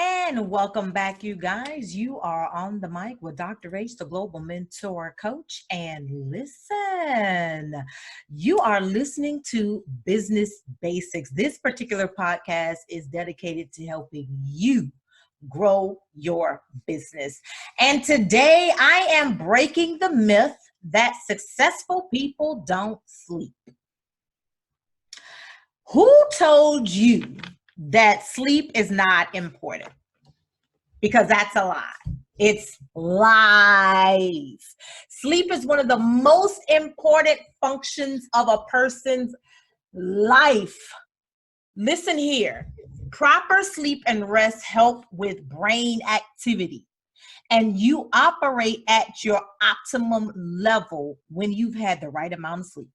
And welcome back, you guys. You are on the mic with Dr. H, the Global Mentor Coach. And listen, you are listening to Business Basics. This particular podcast is dedicated to helping you grow your business. And today I am breaking the myth that successful people don't sleep. Who told you that sleep is not important? Because that's a lie. It's lies. Sleep is one of the most important functions of a person's life. Listen here. Proper sleep and rest help with brain activity, and you operate at your optimum level when you've had the right amount of sleep.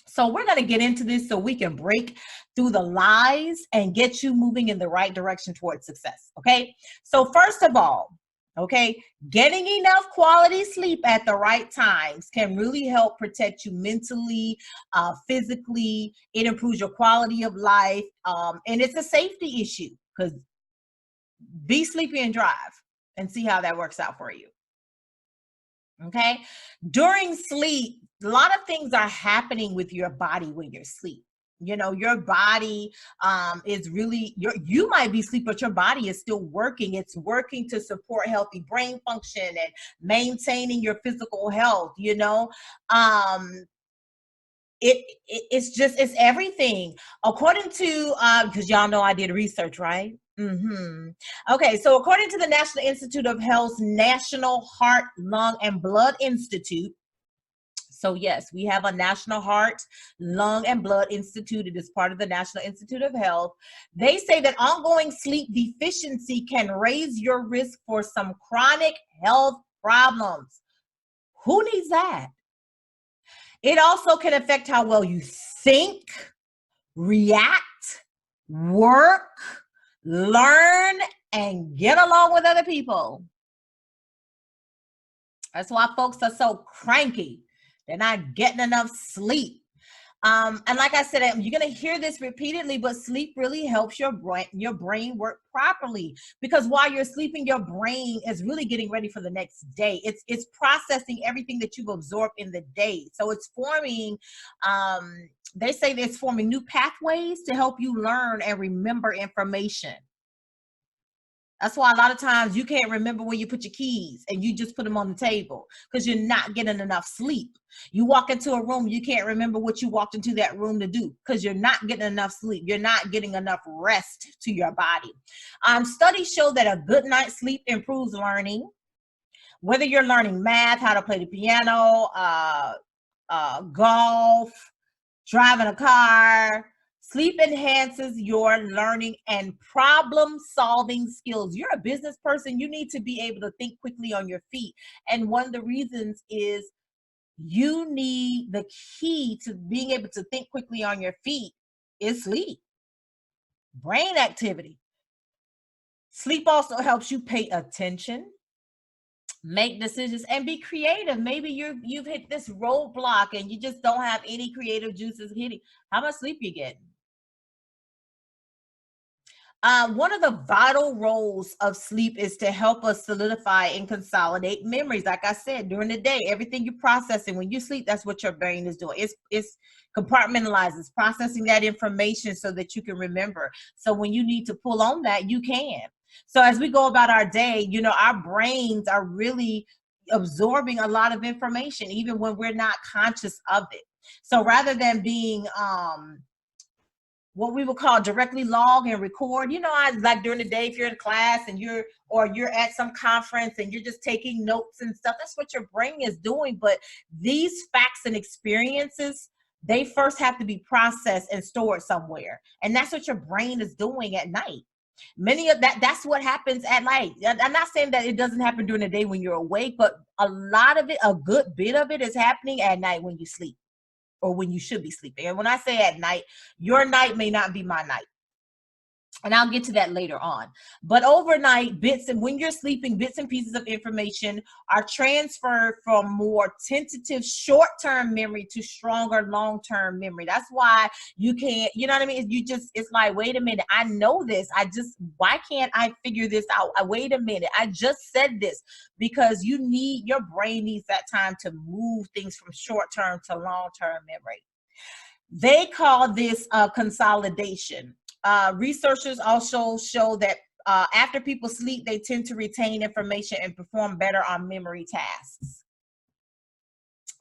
So we're going to get into this so we can break through the lies and get you moving in the right direction towards success. Okay. So first of all, okay, getting enough quality sleep at the right times can really help protect you mentally, physically. It improves your quality of life. And it's a safety issue because be sleepy and drive and see how that works out for you. Okay. During sleep, a lot of things are happening with your body when you're asleep. You know, your body is really, you might be asleep, but your body is still working. It's working to support healthy brain function and maintaining your physical health, you know. It's everything. According to, because y'all know I did research, right? Okay, so according to the National Institute of Health's National Heart, Lung, and Blood Institute, so yes, we have a National Heart, Lung, and Blood Institute. It is part of the National Institute of Health. They say that ongoing sleep deficiency can raise your risk for some chronic health problems. Who needs that? It also can affect how well you think, react, work, learn, and get along with other people. That's why folks are so cranky. They're not getting enough sleep. And like I said, you're going to hear this repeatedly, but sleep really helps your brain work properly, because while you're sleeping, your brain is really getting ready for the next day. It's processing everything that you've absorbed in the day. So it's forming, they say it's forming new pathways to help you learn and remember information. That's why a lot of times you can't remember where you put your keys and you just put them on the table because you're not getting enough sleep. You walk into a room, you can't remember what you walked into that room to do because you're not getting enough sleep. You're not getting enough rest to your body. Studies show that a good night's sleep improves learning. Whether you're learning math, how to play the piano, golf, driving a car, sleep enhances your learning and problem-solving skills. You're a business person. You need to be able to think quickly on your feet. And one of the reasons is you need the key to being able to think quickly on your feet is sleep, brain activity. Sleep also helps you pay attention, make decisions, and be creative. Maybe you've hit this roadblock and you just don't have any creative juices hitting. How much sleep you getting? One of the vital roles of sleep is to help us solidify and consolidate memories. Like I said, during the day, everything you're processing, when you sleep, that's what your brain is doing. It's compartmentalizes, processing that information so that you can remember. So when you need to pull on that, you can. So as we go about our day, you know, our brains are really absorbing a lot of information, even when we're not conscious of it. So rather than being what we would call directly log and record. You know, I like during the day, if you're in class and you're at some conference and you're just taking notes and stuff, that's what your brain is doing. But these facts and experiences, they first have to be processed and stored somewhere. And that's what your brain is doing at night. Many of that's what happens at night. I'm not saying that it doesn't happen during the day when you're awake, but a lot of it, a good bit of it is happening at night when you sleep, or when you should be sleeping. And when I say at night, your night may not be my night. And I'll get to that later on. But overnight, when you're sleeping, bits and pieces of information are transferred from more tentative short-term memory to stronger long-term memory. That's why you can't, you know what I mean? It's like, wait a minute, I know this. Why can't I figure this out? Wait a minute, I just said this. Because your brain needs that time to move things from short-term to long-term memory. They call this consolidation. Researchers also show that after people sleep, they tend to retain information and perform better on memory tasks.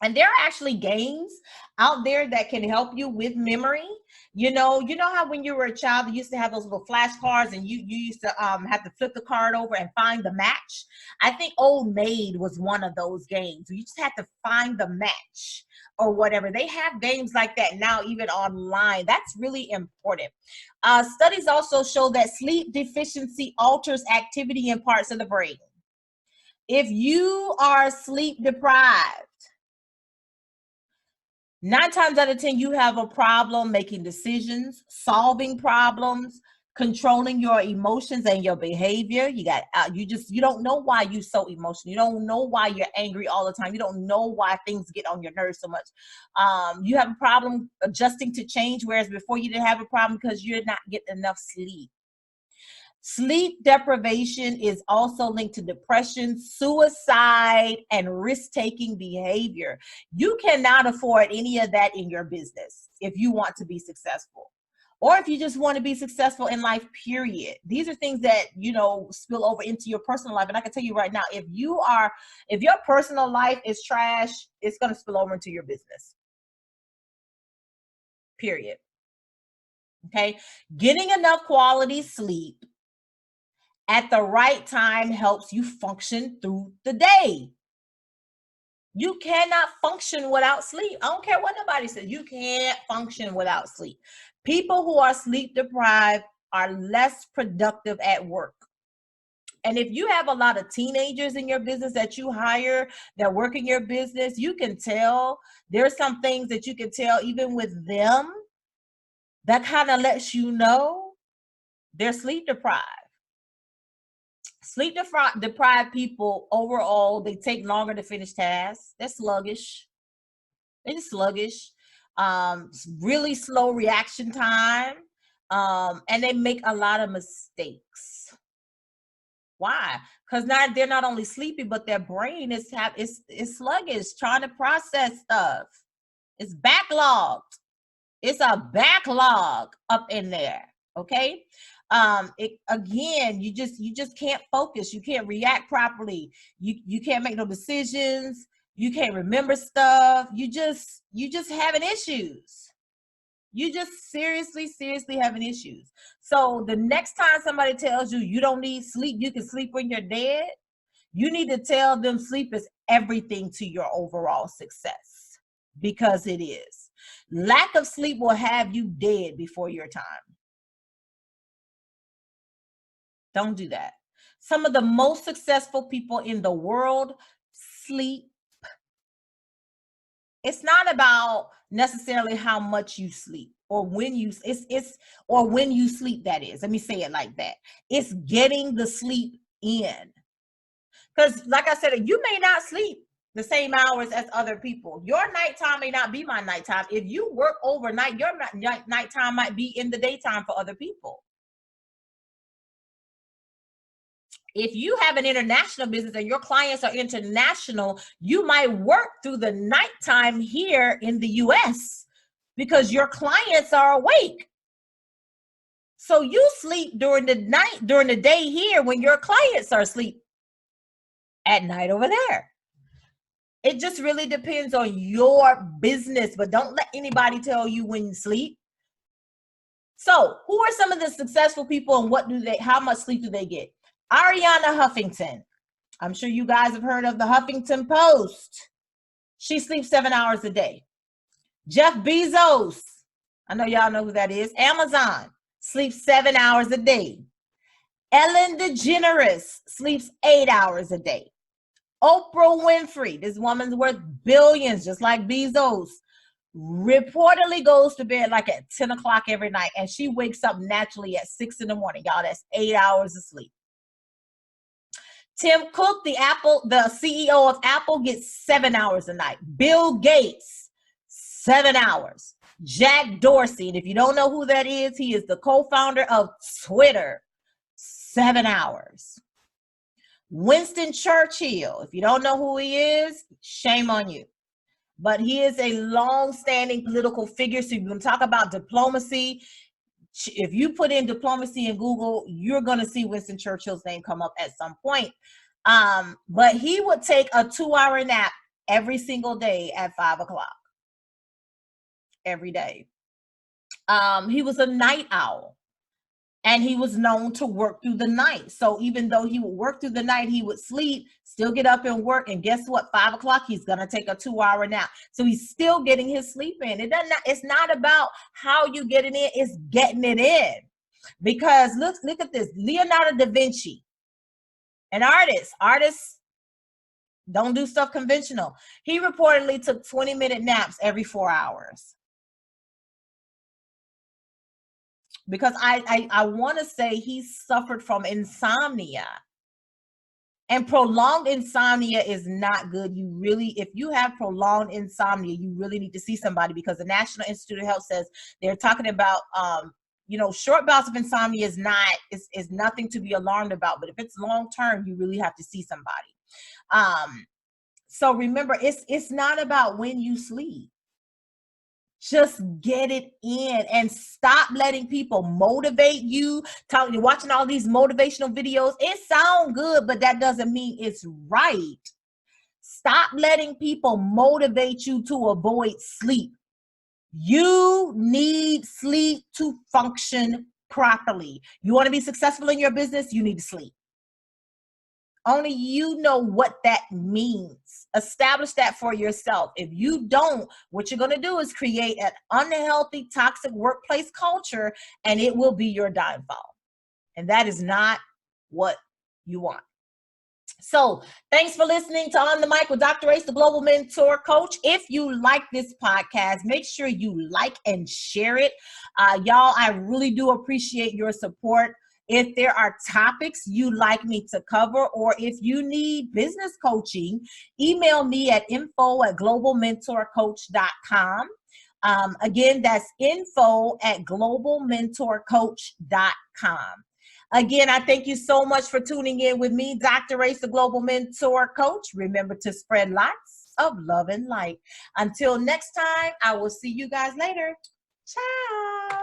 And there are actually games out there that can help you with memory. You know how when you were a child, you used to have those little flashcards, and you used to have to flip the card over and find the match. I think Old Maid was one of those games. You just had to find the match or whatever. They have games like that now, even online. That's really important. Studies also show that sleep deficiency alters activity in parts of the brain. If you are sleep deprived, 9 times out of 10, you have a problem making decisions, solving problems, controlling your emotions and your behavior. You don't know why you're so emotional. You don't know why you're angry all the time. You don't know why things get on your nerves so much. You have a problem adjusting to change, whereas before you didn't have a problem because you're not getting enough sleep. Sleep deprivation is also linked to depression, suicide, and risk-taking behavior. You cannot afford any of that in your business if you want to be successful, or if you just want to be successful in life, period. These are things that, spill over into your personal life. And I can tell you right now, if your personal life is trash, it's going to spill over into your business, period. Okay. Getting enough quality sleep at the right time helps you function through the day. You cannot function without sleep. I don't care what nobody says. You can't function without sleep. People who are sleep deprived are less productive at work. And if you have a lot of teenagers in your business that you hire that work in your business, you can tell. There's some things that you can tell even with them that kind of lets you know they're sleep deprived. Sleep deprived people overall, they take longer to finish tasks. They're sluggish. They're just sluggish. Really slow reaction time. And they make a lot of mistakes. Why? Because they're not only sleepy, but their brain is sluggish, trying to process stuff. It's backlogged. It's a backlog up in there. Okay. You just can't focus. You can't react properly. You can't make no decisions. You can't remember stuff. You just having issues. You just seriously having issues. So the next time somebody tells you you don't need sleep, you can sleep when you're dead, you need to tell them sleep is everything to your overall success, because it is. Lack of sleep will have you dead before your time. Don't do that. Some of the most successful people in the world sleep. It's not about necessarily how much you sleep or when you sleep, that is. Let me say it like that. It's getting the sleep in. Because like I said, you may not sleep the same hours as other people. Your nighttime may not be my nighttime. If you work overnight, your nighttime might be in the daytime for other people. If you have an international business and your clients are international, you might work through the nighttime here in the US because your clients are awake. So you sleep during the day here when your clients are asleep at night over there. It just really depends on your business, but don't let anybody tell you when you sleep. So who are some of the successful people and how much sleep do they get? Ariana Huffington. I'm sure you guys have heard of the Huffington Post. She sleeps 7 hours a day. Jeff Bezos. I know y'all know who that is. Amazon sleeps 7 hours a day. Ellen DeGeneres sleeps 8 hours a day. Oprah Winfrey, this woman's worth billions, just like Bezos. reportedly goes to bed like at 10 o'clock every night, and she wakes up naturally at 6 in the morning. Y'all, that's 8 hours of sleep. Tim Cook, the CEO of Apple, gets 7 hours a night. Bill Gates, 7 hours. Jack Dorsey, and if you don't know who that is, he is the co-founder of Twitter, 7 hours. Winston Churchill, if you don't know who he is, shame on you. But he is a long-standing political figure. So you're going to talk about diplomacy. If you put in diplomacy in Google, you're going to see Winston Churchill's name come up at some point. But he would take a 2-hour nap every single day at 5 o'clock. Every day. He was a night owl. And he was known to work through the night. So even though he would work through the night, he would sleep, still get up and work. And guess what? 5 o'clock, he's going to take a 2-hour nap. So he's still getting his sleep in. It's not about how you get it in. It's getting it in. Because look at this. Leonardo da Vinci, an artist. Artists don't do stuff conventional. He reportedly took 20-minute naps every 4 hours. Because I want to say he suffered from insomnia, and prolonged insomnia is not good. If you have prolonged insomnia, you really need to see somebody, because the National Institute of Health says they're talking about, short bouts of insomnia is nothing to be alarmed about, but if it's long-term, you really have to see somebody. So remember, it's not about when you sleep. Just get it in and stop letting people motivate you. You're watching all these motivational videos. It sounds good, but that doesn't mean it's right. Stop letting people motivate you to avoid sleep. You need sleep to function properly. You want to be successful in your business, you need to sleep. Only you know what that means. Establish that for yourself. If you don't, what you're going to do is create an unhealthy, toxic workplace culture, and it will be your downfall. And that is not what you want. So thanks for listening to On the Mic with Dr. Ace, the Global Mentor Coach. If you like this podcast, make sure you like and share it. Y'all, I really do appreciate your support. If there are topics you'd like me to cover, or if you need business coaching, email me at info@globalmentorcoach.com. Again, that's info@globalmentorcoach.com. Again, I thank you so much for tuning in with me, Dr. Ace, the Global Mentor Coach. Remember to spread lots of love and light. Until next time, I will see you guys later. Ciao.